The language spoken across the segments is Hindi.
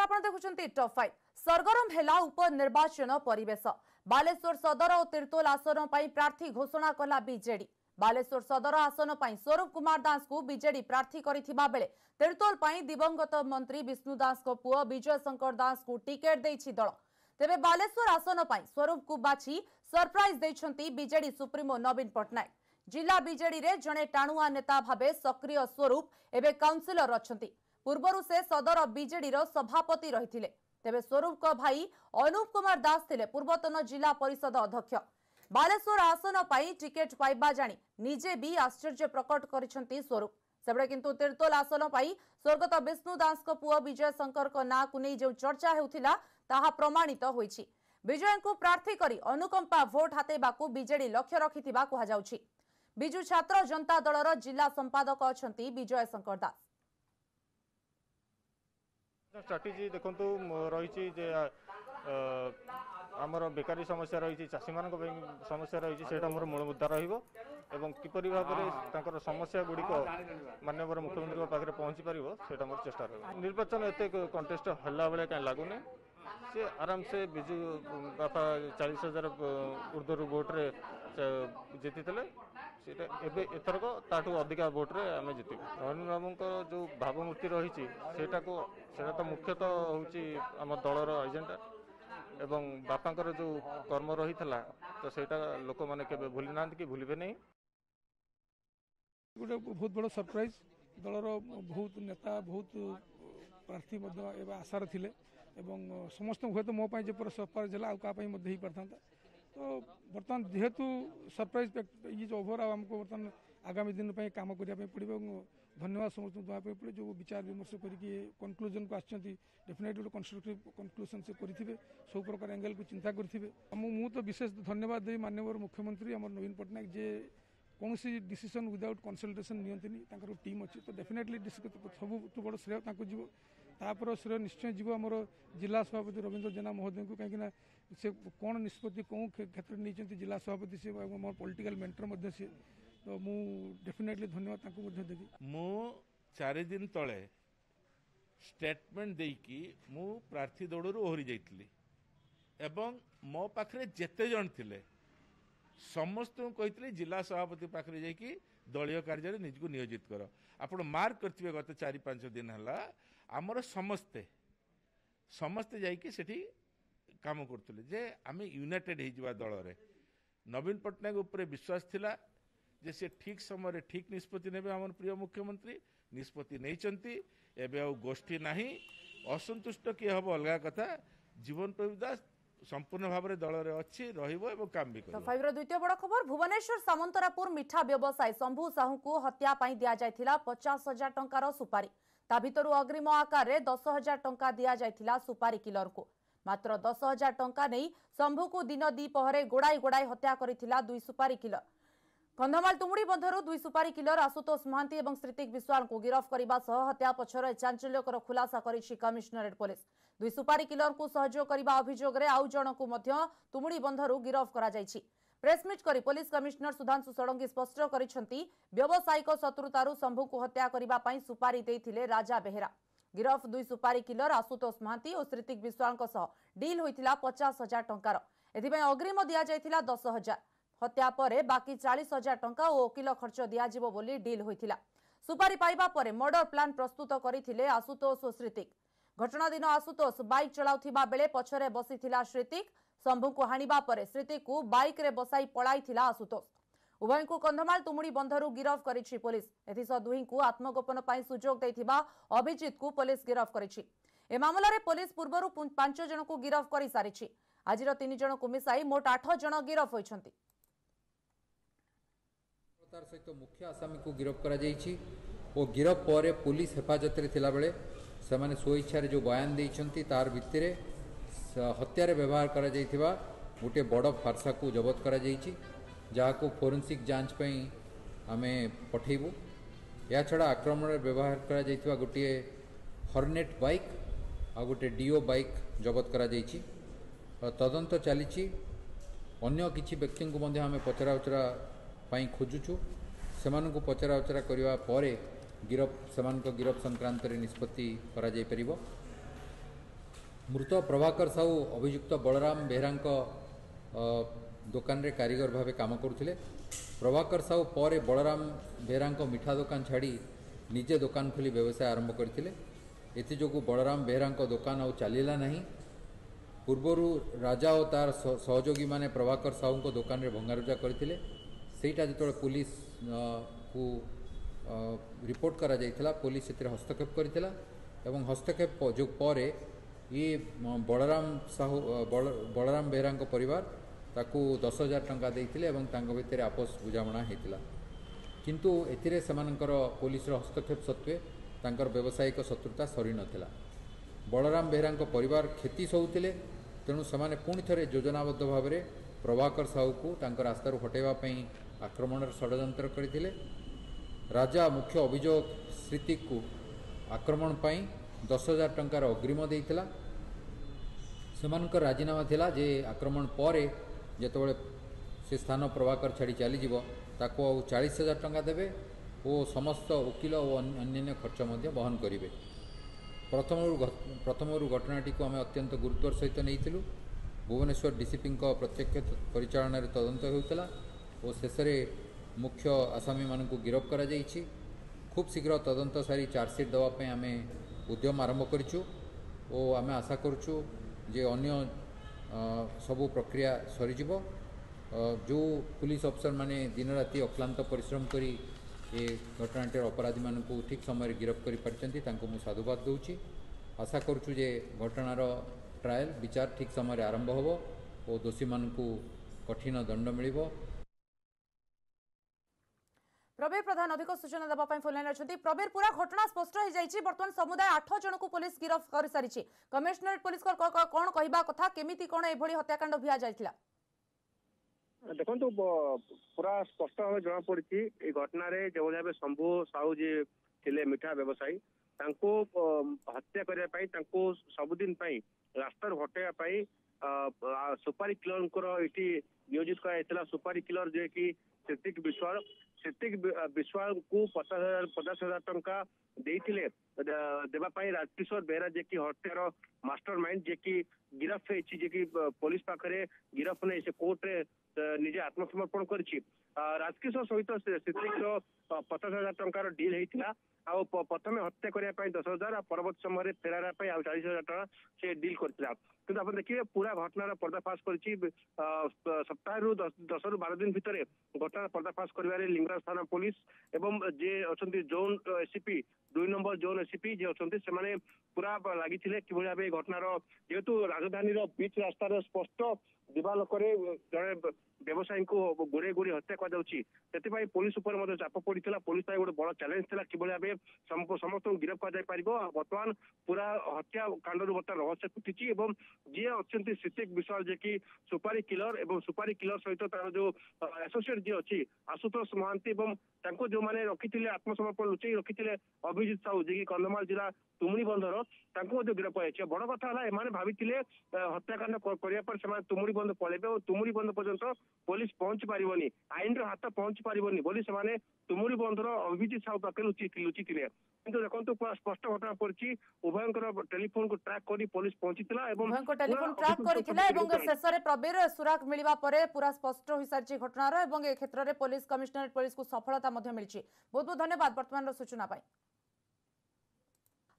आपण देखुछंती टॉप 5 सरगरम हेला उपनिर्वाचन परिवेश बालेश्वर सदर और तिर्तोल आसन पर प्रार्थी घोषणा कला बीजेडी बालेश्वर सदर आसन पर स्वरूप कुमार दास को बीजेडी प्रार्थी करिथिबा बेले तिर्तोल पर दिवंगत मंत्री विष्णु दास को पुओ विजय शंकर दास को टिकेट देछि दल तेबे बालेश्वर आसन पर स्वरूप को बाछि सरप्राइज देछंती बीजेडी सुप्रीमो नवीन पटनायक जिला बीजेडी रे जणे टाणुआ नेता भाबे सक्रिय स्वरूप एबे काउंसिलर अछंती पूर्वरु से सदर बीजेडी रो सभापति रहिथिले तेबे स्वरूप को भाई अनूप कुमार दास थिले पूर्वतन जिला परिषद अध्यक्ष बालेश्वर आसन पाई टिकेट पाइबा जानी निजे भी आश्चर्य प्रकट करिसंती स्वरूप सेबळे किंतु तिर्तोल आसन पाई स्वर्गत विष्णु दास को पुओ विजय शंकर को ना को नै जो चर्चा हेउथिला ताहा प्रमाणित होईछि विजय को प्रार्थी करी अनुकंपा वोट हातेबाकू बीजेडी लक्ष्य रखिथिबा कुहा जाउछि बिजु छात्र जनता दलर जिला संपादक अछंती विजय शंकर दास स्ट्राटेजी देखु रही आमर बेकारी समस्या रही चाषी मान समस्या रही से मोर मूल मुद्दा रहीपर भाव में समस्या गुड़िक माननीय मुख्यमंत्री पाखे पहुँची पार से मोर चेष्टा रही निर्वाचन एत कंटेस्ट हल्ला बेले कहीं लगुनि सी आराम से बिजु बापा 40,000 ऊर्धर भोट्रे जीति एथरक ताठू अधिका भोट्रे आम जीतु नवीन बाबू जो भावमूर्ति रही तो मुख्यतः हूँ आम दलर एजेंडा एवं बापांकर जो कर्म रही तो सेटा लोक मैंने के भूली ना कि भूलिबे नहीं गोटे बहुत बड़ सरप्राइज दलर बहुत नेता बहुत प्रार्थी आशार थिले एवं समस्त हुए तो मो जपर सरप्राइज है आउ पारता तो बर्तमान जेहेतु सरप्राइज ये जो ओभर आमको बर्तमान आगामी दिन पे काम करने पड़ो धन्यवाद समस्त देवाई पड़े जो विचार विमर्श करके कनक्लूजन को आसती डेफिनेटली गोटे कन्स्ट्रक्टिव कनक्लूजन से करेंगे सब प्रकार एंगल को चिंता करेंगे मु तो विशेष धन्यवाद दे माननीय मुख्यमंत्री आम नवीन पटनायक जे कौन सी डिसीजन विदाउट कंसल्टेशन नियंती टीम अच्छी तो डेफिनेटली सब बड़ श्रेय जीव तापर श्रेय निश्चय जीव आम जिला सभापति रवींद्र जेना महोदय को कहीं से कौन निष्पत्ति कौन क्षेत्र में नहीं जिला सभापति से मोर पॉलिटिकल मेंटर सी तो मु डेफिनेटली धन्यवाद देवी मु 4 दिन तले स्टेटमेंट देकी मु प्रार्थी दौड़ ओहरी जाइली एवं मो पाखरे जेते जन थिले समस्त कही जिला सभापति पाखे जाकि दलीय कार्य निजको नियोजित कर आपण मार्क करथिबे गत 4-5 दिन है आमर समस्ते समस्ते जाइए सेठी काम करथुले जे आमे यूनाइटेड हो दल रे नवीन पटनायक उपरे विश्वास थिला जे से ठीक समय ठीक निष्पत्ति नेबे आमर प्रिय मुख्यमंत्री निष्पत्ति नैचंती एबे आ गोष्ठी नाही असंतुष्ट किए हम अलग कथा जीवन प्रभु दास संपूर्ण भाव में दल में अच्छी रहिबो काम भी करिबो। फाइव द्वितीय बड़ खबर भुवनेश्वर सामंतरापुर मिठा व्यवसायी शंभु साहू को हत्या पाई दिया जायथिला 50,000 टंकार सुपारी ता भितरु अग्रिम आकार रे 10,000 टंका दिया जायथिला सुपारी किलर को मात्र 10,000 टंका नहीं शंभु को दिन दीपहरे गोड़ाई गोड़ाई हत्या करिथिला 2 सुपारी किलर कंधमाल तुमुड़ी बंधरु 2 सुपारी किलर आशुतोष महांती और श्रीतिक विश्वाल को गिरफ्त करने सह हत्या पछर चांचल्यकर खुलासा करिछि कमिश्नरेट पुलिस 2 सुपारी किलर को सहयोग करने अभियोग में आउ जन को तुमुड़ी बंधरु गिरफ्त करा जायछि प्रेसमिट करी पुलिस कमिश्नर सुधांशु षडंगी स्पष्ट करिसेंती व्यावसायिक शत्रुतारु शंभु को हत्या करने पर सुपारी देथिले राजा बेहेरा गिरफ 2 सुपारी किलर आशुतोष महांती और श्रीतिक विश्वाल डील होइथिला 50,000 टंकार एथिपई अग्रिम दिया जायथिला 10,000 हत्या परे बाकी 40,000 टंका और वकिल खर्च दियाजिबो बोली डील होइथिला सुपारी पाइबा परे मर्डर प्लान प्रस्तुत करिथिले आशुतोष और श्रीतिक घटना दिन आशुतोष बाइक चलाउथिबा बेले पछरे बसिथिला श्रीतिक शंभु को हानिबा परे श्रीतिक को बाइक रे बसाई पळाइथिला आशुतोष उभय को कंधमाल तुमुड़ी बंधरु गिरफ्त करिछि पुलिस एथिस दुही को आत्मगोपन पई सुजोग दैथिबा अभिजीत को पुलिस गिरफ्त करिछि ए मामला रे पुलिस पूर्वरु 5 जन को गिरफ्त करि सारिछि आजिर 3 जन को मिसाई मोट 8 जन गिरफ्त होइछन्ति सहित मुख्य आसामी को गिरफ्त करा जाइछि ओ गिरफ्त पर पुलिस हेफाजत रे थिला बेले से माने स्वेच्छा जो बयान देइछन्ति तार भितरे हत्यारे व्यवहार करा जाइथिबा गोटे बड़ फारसा को जबत करा जाइछि जहाको फोरेंसिक जांच पई आमे पठेबू या छड़ा आक्रमण व्यवहार करा जाइथिबा गोटे हॉर्नेट बाइक आ गोटे डीओ बाइक जबत करा जाइछि तदंत चलीछि अन्य किछि व्यक्ति को मध्ये आमे पचरा उचरा पाई खोजुछु सेमानकु पचरा उचरा करिवा परे गिरफ सेमानक गिरफ संक्रांत रे निष्पत्ति करा जाय परिबो मृत प्रभाकर साहू अभियुक्त बलराम बेहरा दुकान रे कारीगर भाव काम करुले। प्रभाकर साहू पर बलराम बेहरा मिठा दुकान छाड़ी निजे दुकान खोली व्यवसाय आरंभ करते। एथजोगु बलराम बेहरा दुकान आउ चलला नहीं। पूर्वर राजा और तार सहयोगी माने प्रभाकर साहू को दुकान रे भंगारुजा करते। सेटा जो पुलिस को रिपोर्ट करा जाइथिला, पुलिस से हस्तक्षेप करथिला एवं हस्तक्षेप जो पर ये बलराम बेहरा परिवार ताकू 10,000 टंका देइथिले एवं तांको भितर आपस बुझामणा हेतिला। किंतु एथिरे समानकर पुलिस हस्तक्षेप सत्वे तांकर व्यावसायिक शत्रुता सरी नथिला। बलराम बेहरा परिवार क्षति सहूथिले। तेणु सेमाने पुणी थरे योजनाबद्ध भाव में प्रभाकर साहू को तांकर रास्तारू हटेवा पई आक्रमण षड्यंत्र करथिले। राजा मुख्य अभियोग श्रीतिक को आक्रमण पई 10,000 टंकार अग्रिम देइथिला। सेमानकर राजीनामा थिला जे आक्रमण पर जेतबेले से स्थान प्रभाकर छाड़ी चलीज ताको 40,000 टंका देवे और समस्त वकिल और अन्य खर्च वहन करेंगे। प्रथम घटनाटी को आम अत्यंत गुरुत्वर सहित नहीं भुवनेश्वर डीसीपी प्रत्यक्ष परिचालन तदंत होता और शेष में मुख्य आसामी मान गिरफ्त कर खूब शीघ्र तदंत सारी चार्जसीट देवाई आम उद्यम आरंभ करूँ और आम आशा करूँ जे अन्य सबू प्रक्रिया सरीज। जो पुलिस अफसर माने दिन राति अक्लांत परिश्रम करी ये घटनाटे अपराधी मान ठीक समय गिरफ्त कर साधुवाद दूची। आशा करूँ जे घटनार ट्रायल विचार ठीक समय आरंभ हो और दोषी मान कठिन दंड मिल। प्रवीर प्रधान अधिक सूचना देवाई फोन लाइन अच्छा। प्रवीर पूरा घटना स्पष्ट हो जाए। बर्तमान समुदाय 8 जन को पुलिस गिरफ्त कर सारी। कमिशनरेट पुलिस कौन कहवा कथा केमिति कौन एभली हत्याकांड भिया जाइथिला? देखो पूरा स्पष्ट भाव जना पड़ी घटना जो भाव शंभु साहू जी थे मिठा व्यवसायी हत्या करने सबुदिन रास्तार हटाई सुपारी किलर ये नियोजित कर सुपारी किलर जे कि ऋतिक विश्वाल को 50,000 टंका देवाई राजकिशोर बेहरा जे कि हत्यार मास्टर माइंड जे कि गिरफ्त है पुलिस पाखे गिरफ्त नहीं से कोर्ट रे निजे आत्मसमर्पण कर राजकिशोर सहित ऋतिक 50,000 टंकार डील होता प्रथम हत्या करने 10,000 परवर्त समय फेरार 40,000 टका से डील करता। किंतु आप देखिए पूरा घटनार पर्दाफाश कर सप्ताह 10 ରୁ 12 दिन भितर घटना पर्दाफाश कर लिंगराज थाना पुलिस एवं जे अच्छा zone ACP 2 number zone ACP जे अच्छा से पूरा लगी कि भाव घटनार जेहेतु राजधानी बीच रास्तार स्पष्ट दिवालोक जड़े व्यवसायी को गोड़े गोड़ी हत्या कर पुलिस चाप पड़ा। पुलिस गोटे बड़ चैलेंज था कि भाव समस्त गिरफ्त कर बर्तमान पूरा हत्या कांड बर्तमान रहस्य फुटी और जी अच्छा ऋतिक विश्वाल जे कि सुपारी किलर और सुपारी किलर सहित तार जो एसोसिएट जी अच्छी आशुतोष महांती और जो मैंने रखी आत्मसमर्पण लुचई रखी अभिजित साहू जी की कंधमाल जिला तुमुड़ी बंधर गिरफ्त है। बड़ कथा है भावी हत्याकांड करने तुमुड़ी बंध पलैबे और तुमुड़ी बंध पर्यंत पुलिस पहुंची पारिबनी आईन हाथ पहुंची पारिबनी बोली से तुमुड़ी बंधर अभिजित साहू पाखे लुचि थे। किंतु देखो पूरा स्पष्ट घटना पड़ी उभयंकर टेलीफोन को ट्रैक कर पुलिस पहुंची टेलीफोन ट्रैक करथिला शेष में प्रवीर सुराग मिलवा परे पूरा स्पष्ट हो सारी घटनार एवं ए क्षेत्र में पुलिस कमिशनरेट पुलिस को सफलता मिली। बहुत बहुत धन्यवाद वर्तमान सूचना पाई।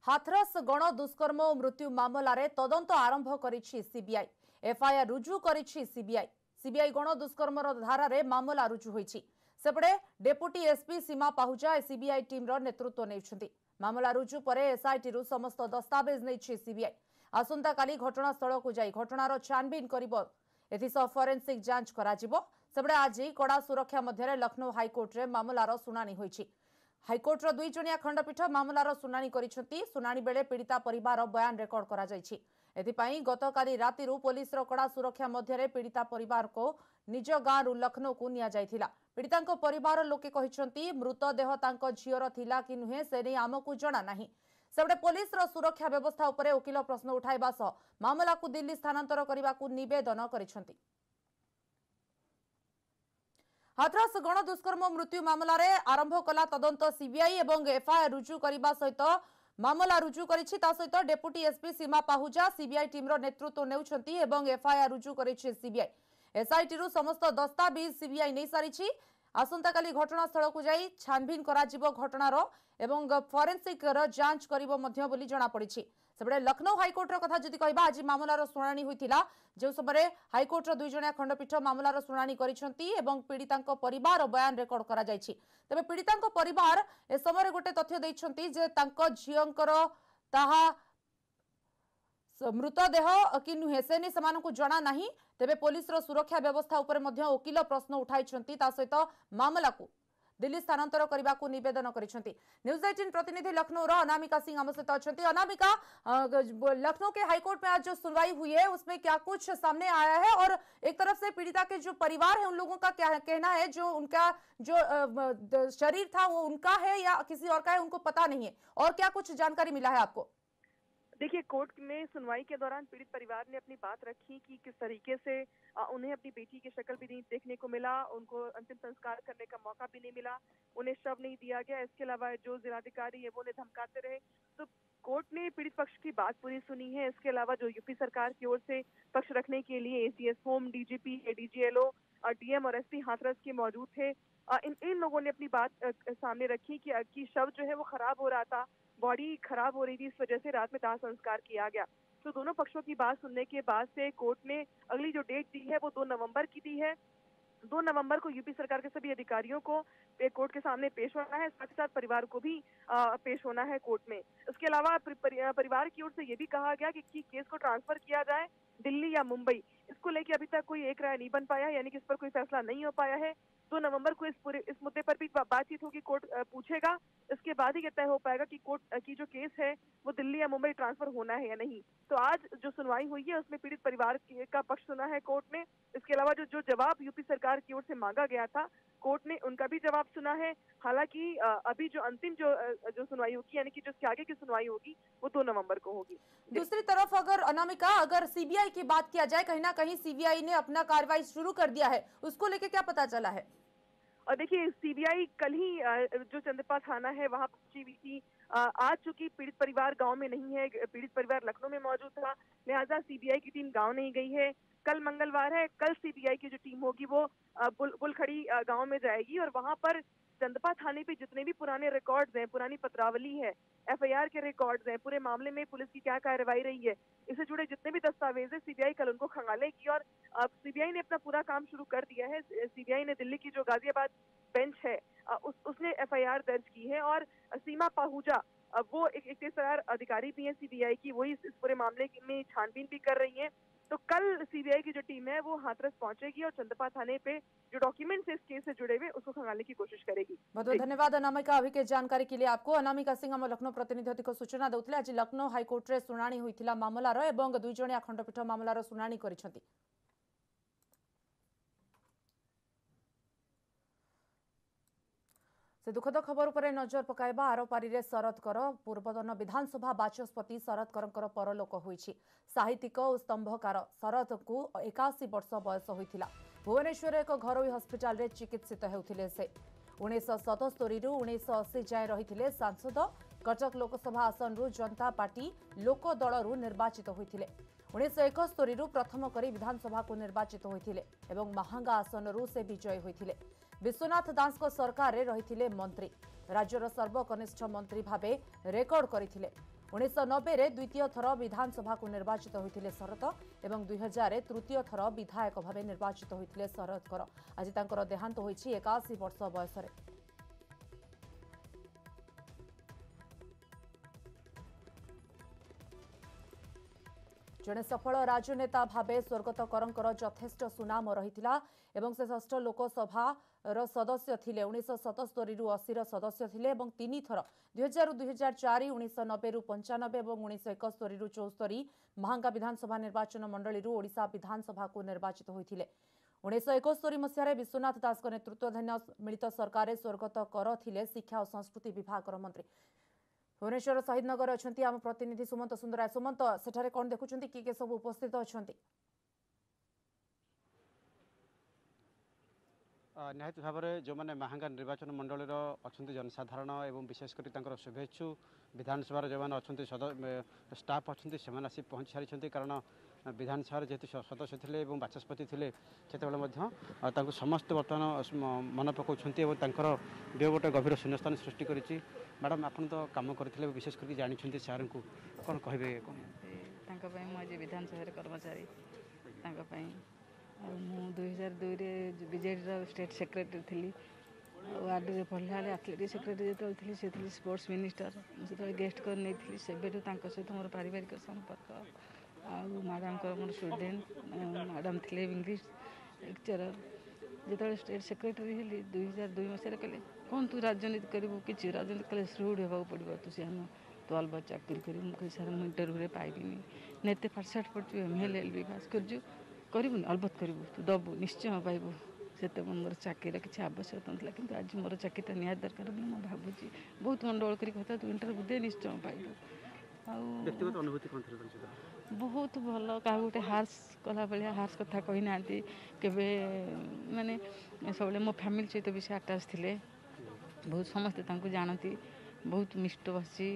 हाथरस गण दुष्कर्म और मृत्यु मामलें तदंत आरंभ करिछि सीबीआई। एफआईआर रुजु करिछि सीबीआई। सीबीआई गण दुष्कर्म धारा रे मामला रुजु होइछि। सेपटे डेपुटी एसपी सीमा पाहुजा सीबीआई टीम रो नेतृत्व नेउछन्ति। मामला रुजु परे एसआईटी रु समस्त दस्तावेज नेछि सीबीआई। आसंता काली घटनास्थल को जाई घटनार छानबीन करिबो। एथिसह फॉरेंसिक जांच कराजिबो। सेपटे आज कड़ा सुरक्षा मध्य लखनऊ हाईकोर्ट रे मामलार सुनानी होइछि। हाईकोर्टर 2 जणिया खंडपीठ मामलार सुनानी करिसेंती। सुनानी बेले पीड़िता परिवार बयान रेकर्ड करा जायछि। एथिपाई गतकाली रातिरु पुलिस कड़ा सुरक्षा मध्य पीड़िता परिवार को निज गाँव लखनऊ को निया जायथिला। पीड़िता परिवार लोके कहिसेंती मृतदेह तांको झियर थिला कि नुहे से नै आमकु जणा नाही। सेबडे पुलिस सुरक्षा व्यवस्था उपरे वकील प्रश्न उठाइबा सह मामला को दिल्ली स्थानांतर करने को निवेदन करिसेंती। हाथरस गण दुष्कर्म मृत्यु मामलें आरंभ कला तदंत सीबीआई एवं एफआईआर रुजु करने सहित मामला रुजु करिछि। ता सहित डेप्यूटी एसपी सीमा पाहुजा सीबीआई टीम रो नेतृत्व नेउछंती एवं एफआईआर रुजु करिछि सीबीआई। एसआईटी रु समस्त दस्तावेज सीबीआई नै सारिछि। आसंता काली घटनास्थल को जाई छानबीन कराजिबो घटनार एवं फॉरेंसिक जांच करिबो मध्य बोली जणा पड़िछि। सेबडे लखनऊ हाईकोर्ट रो कथा जदि कहबा आज मामलार शुणाणी होइतिला जे समय हाईकोर्ट रो दुई जणिया खंडपीठ मामलार शुणाणी करिसंती एवं पीड़ितांको परिवार बयान रेकर्ड करा जायछि। तबे पीड़ितांको परिवार ए समय गोटे तथ्य दैछंती जे तांको झियंकर ताहा मृतदेह कि नुहे से नहीं सेमानकु जना नाही। तेबे पुलिस रो सुरक्षा व्यवस्था ऊपर मध्य वकील प्रश्न उठाइछंती। ता सहित मामला को दिल्ली स्थानांतर करने को निवेदन करिसेंती। न्यूज 18 प्रतिनिधि लखनऊ रो अनामिका सिंह हम सहित अछंती। अनामिका, लखनऊ के हाईकोर्ट में आज जो सुनवाई हुई है उसमें क्या कुछ सामने आया है और एक तरफ से पीड़िता के जो परिवार है उन लोगों का क्या कहना है, जो उनका जो शरीर था वो उनका है या किसी और का है उनको पता नहीं है, और क्या कुछ जानकारी मिला है आपको? देखिए, कोर्ट में सुनवाई के दौरान पीड़ित परिवार ने अपनी बात रखी कि किस तरीके से उन्हें अपनी बेटी की शक्ल भी नहीं देखने को मिला, उनको अंतिम संस्कार करने का मौका भी नहीं मिला, उन्हें शव नहीं दिया गया। इसके अलावा जो जिलाधिकारी है वो उन्हें धमकाते रहे। तो कोर्ट ने पीड़ित पक्ष की बात पूरी सुनी है। इसके अलावा जो यूपी सरकार की ओर से पक्ष रखने के लिए एसीएस होम, डीजीपी, एडीजीएलओ, डीएम और एसपी हाथरस के मौजूद थे। इन लोगों ने अपनी बात सामने रखी कि शव जो है वो खराब हो रहा था, बॉडी खराब हो रही थी, इस वजह से रात में दाह संस्कार किया गया। तो दोनों पक्षों की बात सुनने के बाद से कोर्ट ने अगली जो डेट दी है वो 2 नवंबर की दी है। 2 नवंबर को यूपी सरकार के सभी अधिकारियों को कोर्ट के सामने पेश होना है, साथ ही साथ परिवार को भी पेश होना है कोर्ट में। इसके अलावा परिवार की ओर से ये भी कहा गया कि केस को ट्रांसफर किया जाए दिल्ली या मुंबई। इसको लेकर अभी तक कोई एक राय नहीं बन पाया, यानी कि इस पर कोई फैसला नहीं हो पाया है। 2 नवंबर को इस मुद्दे पर भी बातचीत होगी, कोर्ट पूछेगा। इसके बाद ही ये तय हो पाएगा कि कोर्ट की जो केस है वो दिल्ली या मुंबई ट्रांसफर होना है या नहीं। तो आज जो सुनवाई हुई है उसमें पीड़ित परिवार का पक्ष सुना है कोर्ट ने। इसके अलावा जो जवाब यूपी सरकार की ओर से मांगा गया था, कोर्ट ने उनका भी जवाब सुना है। हालांकि अभी जो अंतिम जो सुनवाई होगी, यानी कि जो आगे की सुनवाई होगी वो 2 नवंबर को होगी। दूसरी तरफ अगर अनामिका, अगर सीबीआई की बात किया जाए, कहीं ना कहीं सीबीआई ने अपना कार्रवाई शुरू कर दिया है, उसको लेके क्या पता चला है? और देखिए, सीबीआई कल ही जो चंद्रपा थाना है वहां पहुंची हुई थी। आज चूंकि पीड़ित परिवार गांव में नहीं है, पीड़ित परिवार लखनऊ में मौजूद था, लिहाजा सीबीआई की टीम गांव नहीं गई है। कल मंगलवार है, कल सीबीआई की जो टीम होगी वो बुलखड़ी गांव में जाएगी और वहां पर चंदपा थाने पे जितने भी पुराने रिकॉर्ड्स हैं, पुरानी पत्रावली है, एफआईआर के रिकॉर्ड्स हैं, पूरे मामले में पुलिस की क्या कार्रवाई रही है, इससे जुड़े जितने भी दस्तावेज है सीबीआई कल उनको खंगालेगी। और सीबीआई ने अपना पूरा काम शुरू कर दिया है। सीबीआई ने दिल्ली की जो गाजियाबाद बेंच है उसने एफआईआर दर्ज की है और सीमा पाहुजा वो एक एफआईआर अधिकारी भी है सीबीआई की, वही इस पूरे मामले में छानबीन भी कर रही है। तो कल सीबीआई की जो टीम है वो हाथरस पहुंचेगी और चंदपा थाने पे जो डॉक्यूमेंट्स इस केस से जुड़े हुए उसको खंगालने की कोशिश करेगी। बहुत बहुत धन्यवाद अनामिका, अभी के जानकारी के लिए आपको। अनामिका सिंह हम लखनऊ प्रतिनिधि को सूचना देउथिले आज लखनऊ हाईकोर्ट रे सुनानी होइथिला मामलार एवं 2 जणिया खंडपीठ मामलार सुनानी करिसंती। से दुखद खबर पर नजर पकाइबा आरपारी रे शरद कर पूर्वतन विधानसभा बाचस्पति शरद करंकर परलोक होइछि। साहित्यिक और स्तंभकार शरद को 81 वर्ष बयस होइथिला। भुवनेश्वर एक घरोई हस्पिटाल रे चिकित्सित हेउथिले से 1977 रु 1980 जाए रहिथिले सांसद। कटक लोकसभा आसन रु जनता पार्टी लोक दल रु निर्वाचित होइथिले। 1971 रु प्रथम करी विधानसभा को निर्वाचित होइथिले एवं महांगा आसन रु से विजयी होइथिले। विश्वनाथ दास को सरकार रे रहिथिले मंत्री, राज्यर सर्वकनिष्ठ मंत्री भावे रेकर्ड करथिले। 1990 रे द्वितीय थर विधानसभा को निर्वाचित होइथिले शरद एवं 2000 रे तृतीय थर विधायक भावे निर्वाचित होइथिले शरद कर। आज तांकर देहांत होइछि 81 वर्ष बयस रे। जड़े सफल राजनेता भावे स्वर्गत करंकर यथेष्ट सुनाम रहिथिला एवं से 6ठ लोकसभा सदस्य थिले। 1977 रु 80 सदस्य थिले एवं 3 थर 2000 रु 2004, 1990 रु 95 एवं 1971 रु 74 महांगा विधानसभा निर्वाचन मंडली रु ओडिशा विधानसभा को निर्वाचित होइथिले। 1971 मसीह विश्वनाथ दास नेतृत्वाधीन मिलित सरकार स्वर्गत कर थिले शिक्षा और संस्कृति विभाग मंत्री। भुवनेश्वर शहीदनगर अच्छी आम प्रतिनिधि सुमंत सुंदराय। सुमंत, सेठारे कौन देखुछंती किए सब उपस्थित अच्छंती? निहाती भाव में जो मैंने महांगा निर्वाचन मंडल अच्छा जनसाधारण एवं विशेषकर शुभेच्छु विधानसभा जो मैंने अच्छा स्टाफ अच्छा से आसी पहुँच सारी कारण विधानसभा जेहतु सदस्य थे बाचस्पति थे से समस्त बर्तमान मन पकाउछन्ति गोटे गभीर शून्यस्थान सृष्टि करिछि। मैडम आपन तो काम करथिले विशेष करके जानिछन्ति सार को कौन कहबे आज विधानसभा कर्मचारी मु 2002 रे बीजेडी स्टेट सेक्रेटरी थी वार्ड में पढ़ला एथलेटिक सेक्रेटरी जो थी से स्पोर्ट्स मिनिस्टर मुझे गेस्ट कर नहीं थी से सहित मोर पारिवारिक संपर्क मैडम को मोर स्टूडेंट मैडम थे इंग्लिश लेक्चरर जो स्टेट सेक्रेटरी हेली 2002 मसीह कहले कौन तू राजनीति करू कि राजनीति कले श्रूड होगा पड़ो तू से तो अलबत चाकरी करी सर मुझे इंटरव्यू पाइबिनी नेते पाठशाठ पढ़ु ML LB पास करूनी अलबत करू तू दबू निश्चय पाइबू से मोर चाकरी किसी आवश्यकता ना कि आज मोर चाकरीटा निहाती दरकार बोली मुझे भावुँ बहुत मंडल कर तू इंटरव्यू दे निश्चय पाइबू व्यक्तिगत अनुभूति कौन बहुत भल क्या गोटे हार्स कला भाया हार्स कथा कही ना केवे माने सब मो फैमिली सहित भी से आटाच थे बहुत समस्ते जानती बहुत मिष्टभाषी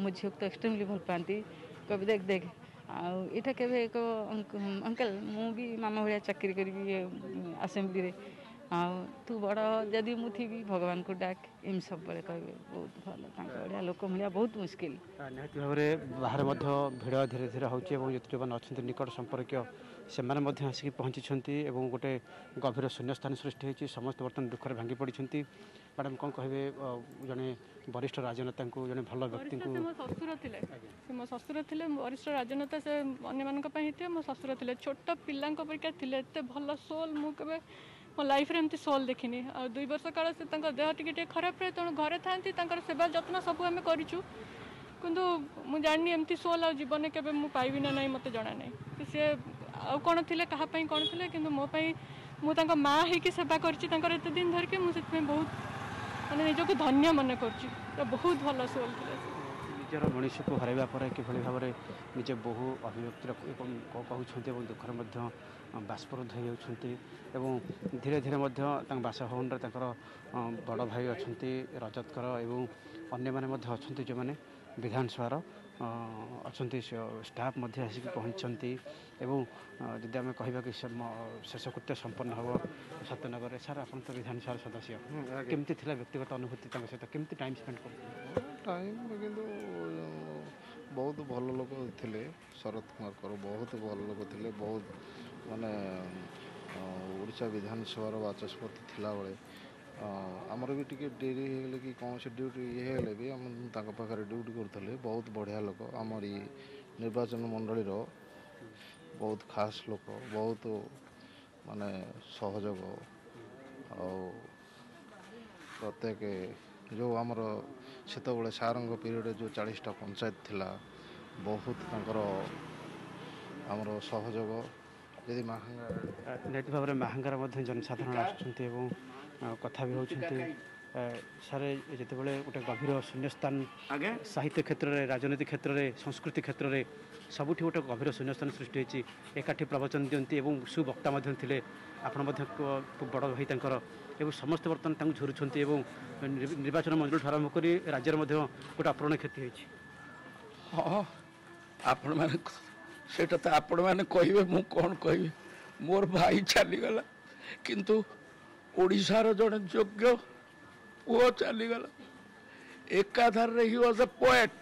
मो झील तो एक्सट्रीमली भल पाती कभी देख देख आईटा के एक अंकल मु भी मामा भाया चाकरी करी आसेम्बली रे तू बड़ जदि मु थी भगवान को डाक एम सब बड़े कहे बहुत भल बढ़िया लोक मिलिया बहुत मुस्किल निहाती भाव में बाहर भिड़ धीरे धीरे होची जो मैंने अच्छा निकट संपर्क से आसिक पहुँची गोटे गभीर शून्यस्थान सृष्टि होती समस्त बर्तमान दुखर भांगी पड़ी। मैडम कौन कहे जड़े वरिष्ठ राजनेता जड़े भल व्यक्ति मो ससुर थे मो ससुर थे वरिष्ठ राजनेता से अन्य मो ससुर थे छोट पिला थे भल सोल मुझे मो लाइफ रे एमती सोल देखनी 2 वर्ष काल से देह टिके खराब रहे तेणु घरे था सेवा जत्न सब आम करूँ किंतु मु जानी एमती सोल आ जीवन के पाइबी ना नहीं मत जना नहीं सी आउ कौन थे कहापाई कौन थे कि मोपाई मुझे माँ हो सेवा कर दिन धरिकी मुझे बहुत मैंने निजक धन्य मन कर बहुत भल सोल थे निजर मनीष को हरवा पर किभली भाव में निजे बहु अभिव्यक्ति कहते दुखर बाष्परुद्ध होती धीरे धीरे बासभवन बड़ भाई अच्छा रजतकर एवं अन्य मैंने अच्छा जो मैंने विधानसभा अच्छा स्टाफ आसिक पहुँचती जदि आम कह कि शेषकृत्य संपन्न हम सत्यनगर सर आप तो विधानसभा सदस्य केमती थी व्यक्तिगत अनुभूति सहित केमती टाइम स्पेंड कर टाइम किंतु बहुत भल लोक थे शरद कुमार कर बहुत भल लोक थे बहुत माने ओडिशा विधानसभा बाचस्पति थिला बेले आमर भी टिके डेरी हो कि कौन से ड्यूटी ये भी आम पाखे ड्यूटी करते बहुत बढ़िया लोक आमर ये निर्वाचन मंडल बहुत खास लोक बहुत माने सहयोग प्रत्येक जो आमर सेत सारंग पीरियड जो 40टा पंचायत थिला बहुत आमर सहयोग यदि महांगा निहाती भाव में महांगार जनसाधारण आसुँच कथा भी होती सारे जितेबाला गोटे गभीर शून्यस्थान साहित्य क्षेत्र में राजनीति क्षेत्र में संस्कृति क्षेत्र में सबुठी गोटे गभीर शून्यस्थान सृष्टि होती एकाठी प्रवचन दिखती सुवक्ता थे आपण बड़ भाई एवं समस्त बर्तमान झुरुंट निर्वाचन मंडल आरंभ कर राज्य गोटे अपूर्ण क्षति होती हाँ आपण मैंने सेटा तो आपण मैंने कहे मु कौन कह मोर भाई चलीगला किंतु ओडिशार जड़े योग्य पुओ चलीगला एकाधार he was a poet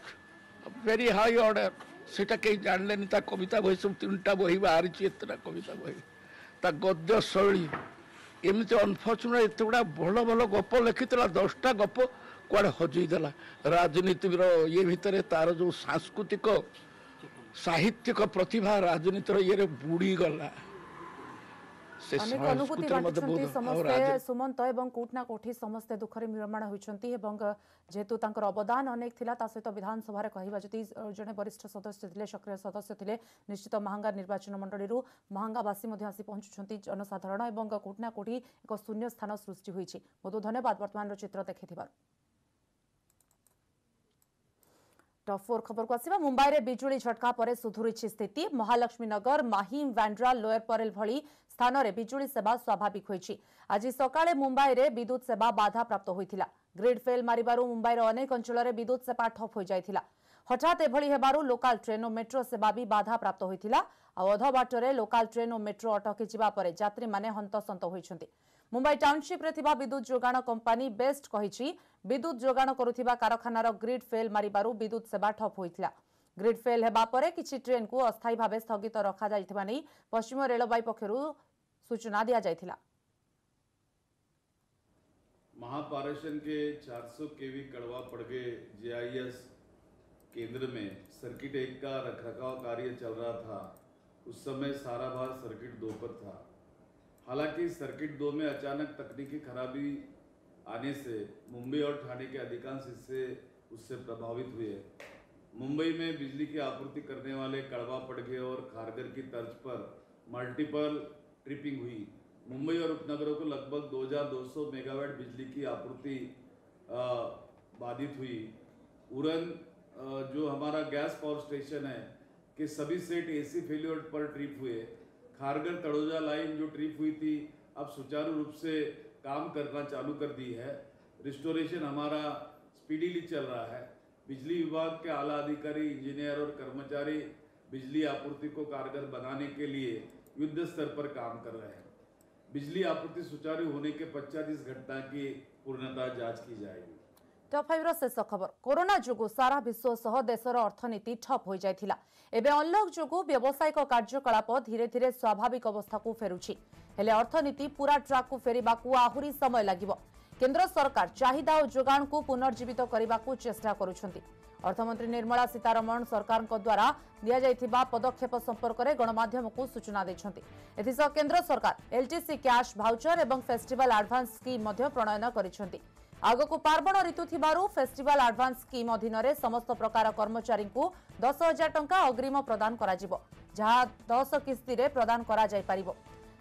very high order सेटा कहीं जानले ता कविता बही सब 3टा बही बाहरी एतटा कविता बही ता गद्य शैली एमती अनफर्चुनेट एत गुड़ा भल भल गप लिखी 10टा गप कुआड़े हजईदेला राजनीति ये भितर तार जो सांस्कृतिक साहित्यिक प्रतिभा राजनीतिर ये बुड़ी गला अनेक अनुभूति बांटुछंती समस्ते सुमंत एवं कोठना कोठी समस्ते दुखरे निर्माण होइछंती एवं जेतु तांकर अवदान अनेक थिला ता सहित विधानसभा रे कहिबा जति जने वरिष्ठ सदस्य थिले सक्रिय सदस्य थिले निश्चित महांगा निर्वाचन मंडली महांगावासी मध्ये आसी पहुंचुछंती जनसाधारण एवं कोठना कोठी एक शून्य स्थान सृष्टि होइछि। बहुत धन्यवाद वर्तमान चित्र देखिथिबार। टॉप 4 खबर को आसिबा। मुंबई रे बिजुली झटका परे सुधुरिछि स्थिति। महालक्ष्मी नगर, माहिम, वांड्रा, लोअर परेल भली स्थान रे बिजुली सेवा स्वाभाविक होइछि। आज सकाळे मुंबई रे विद्युत सेवा बाधा प्राप्त होइथिला। ग्रिड फेल मारिबारु मुंबई रे अनेक अंचल रे विद्युत सेवा ठप होई जाइथिला। हठात एभली हेबारु लोकल ट्रेन और मेट्रो सेवा भी बाधा प्राप्त होइथिला। अध बाटरे लोकल ट्रेन और मेट्रो अटकी जिबा परे यात्री माने हंतसंत होइछन्ति। मुंबई टाउनशिप रे थिबा विद्युत जोगाण कंपनी बेस्ट कहिछि विद्युत जोगाण करुथिबा कारखानार ग्रिड फेल मारिबारु विद्युत सेवा ठप होइथिला। ग्रिड फेल हेबा परे किछि ट्रेन को अस्थायी भावे स्थगित रखा जाइथिबा नै पश्चिम रेलवे पक्षरु सूचना दिया जाइथिला। महापारेषण के 400 केवी कड़वा पड़गे जेआईएस केंद्र में सर्किट 1 का रखरखाव कार्य चल रहा था। उस समय सारा भार सर्किट 2 पर था। हालांकि सर्किट 2 में अचानक तकनीकी खराबी आने से मुंबई और ठाणे के अधिकांश हिस्से उससे प्रभावित हुए। मुंबई में बिजली की आपूर्ति करने वाले कड़वा पड़गे और खारगर की तर्ज पर मल्टीपल ट्रिपिंग हुई। मुंबई और उपनगरों को लगभग 2200 मेगावाट बिजली की आपूर्ति बाधित हुई। उरन जो हमारा गैस पावर स्टेशन है के सभी सेट एसी फेल्योर पर ट्रिप हुए। खारगर तड़ोजा लाइन जो ट्रिप हुई थी अब सुचारू रूप से काम करना चालू कर दी है। रिस्टोरेशन हमारा स्पीडीली चल रहा है। बिजली विभाग के आला अधिकारी, इंजीनियर और कर्मचारी बिजली आपूर्ति को कारगर बनाने के लिए युद्ध स्तर पर काम कर रहे हैं। बिजली आपूर्ति सुचारू होने के पश्चात इस घटना की पूर्णतः जांच की जाएगी। टॉप 5 शेष खबर। कोरोना जोगु सारा विश्व सह देशर अर्थनीति ठप हो जाइथिला। एबे अनलॉक जोगु व्यावसायिक कार्यकलाप धीरे धीरे स्वाभाविक अवस्था को फेरुछि। हेले अर्थनीति पूरा ट्रैक को फेरिबाकू आहुरी समय लागिबो। केंद्र सरकार चाहिदा और जोगाण को पुनर्जीवित करबाकू चेष्टा करूछंती। अर्थमंत्री निर्मला सीतारमण सरकार द्वारा दिया जाइथिबा पदक्षेप संपर्क में गणमाध्यम को सूचना दैछंती। एथिसह केंद्र सरकार एलटीसी कैश भाउचर एवं फेस्टिवल एडवांस स्कीम मध्य प्रणयन करिछंती। आगकू पार्वण ऋतु थिबारु फेस्टिवल एडवांस स्कीम अधीन रे समस्त प्रकार कर्मचारी को 10,000 टंका अग्रिम प्रदान कराजिबो, जहा 10 किस्ती रे प्रदान करा जाय पारिबो।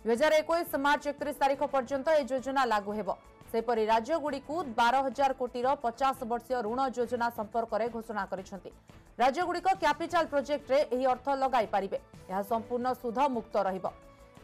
2021 मार्च 31 तारीख पर्यंत ए योजना लागू हेबो। सेपरि राज्य गुडी को 12,000 कोटीर 50 वर्षीय ऋण योजना संपर्क में घोषणा करिसेंती। राज्य गुडिक कैपिटल प्रोजेक्ट रे एही अर्थ लगाई पारिबे। यह संपूर्ण सुध मुक्त रहिबो।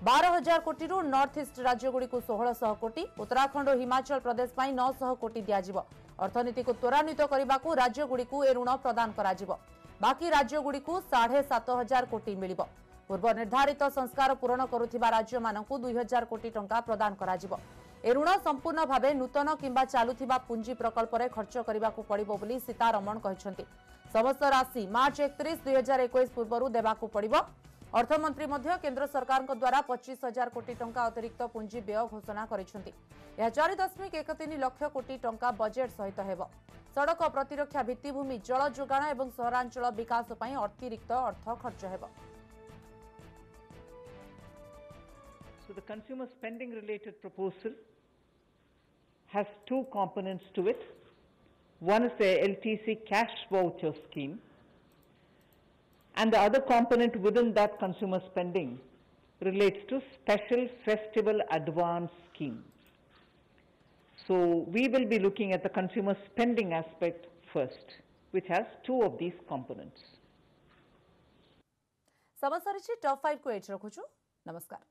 12,000 कोटी नॉर्थ ईस्ट राज्य गुडी को 1,600 कोटी, उत्तराखंड और हिमाचल प्रदेश पाई 900 कोटी दियाजिबो। अर्थनीति को त्वरान्वित करबाकू राज्य गुडी को ए ऋण प्रदान कराजिबो। बाकी राज्य गुडी को 7,500 कोटी मिलिबो। पूर्व निर्धारित संस्कार पूरण करुथिबा राज्य मानकू 2,000 कोटी टंका प्रदान कराजिबो। ए ऋण संपूर्ण भावे नूतन किंबा चालुथिबा पुंजी प्रकल्प रे खर्च करबाकू पड़िबो बोली सीतारमण कहिसंती। समस्त राशि मार्च 31, 2021 पूर्वरु देबाकू पड़िबो। अर्थमंत्री मध्य केंद्र सरकार द्वारा 25,000 कोटी टंका अतिरिक्त पुंजी व्यय घोषणा करिसेंती। यह 4.13 लाख कोटी टंका बजेट सहित हेबो। सड़क प्रतिरक्षा, भित्तिभूमि, जल जोगाण एवं सहरांचल विकास पई अतिरिक्त अर्थ खर्च हेबो। So the consumer spending related proposal has 2 components to it. One is the LTC cash voucher scheme, and the other component within that consumer spending relates to special festival advance scheme. So we will be looking at the consumer spending aspect first, which has 2 of these components. समसरिछि top 5 को एच रखुछु। नमस्कार।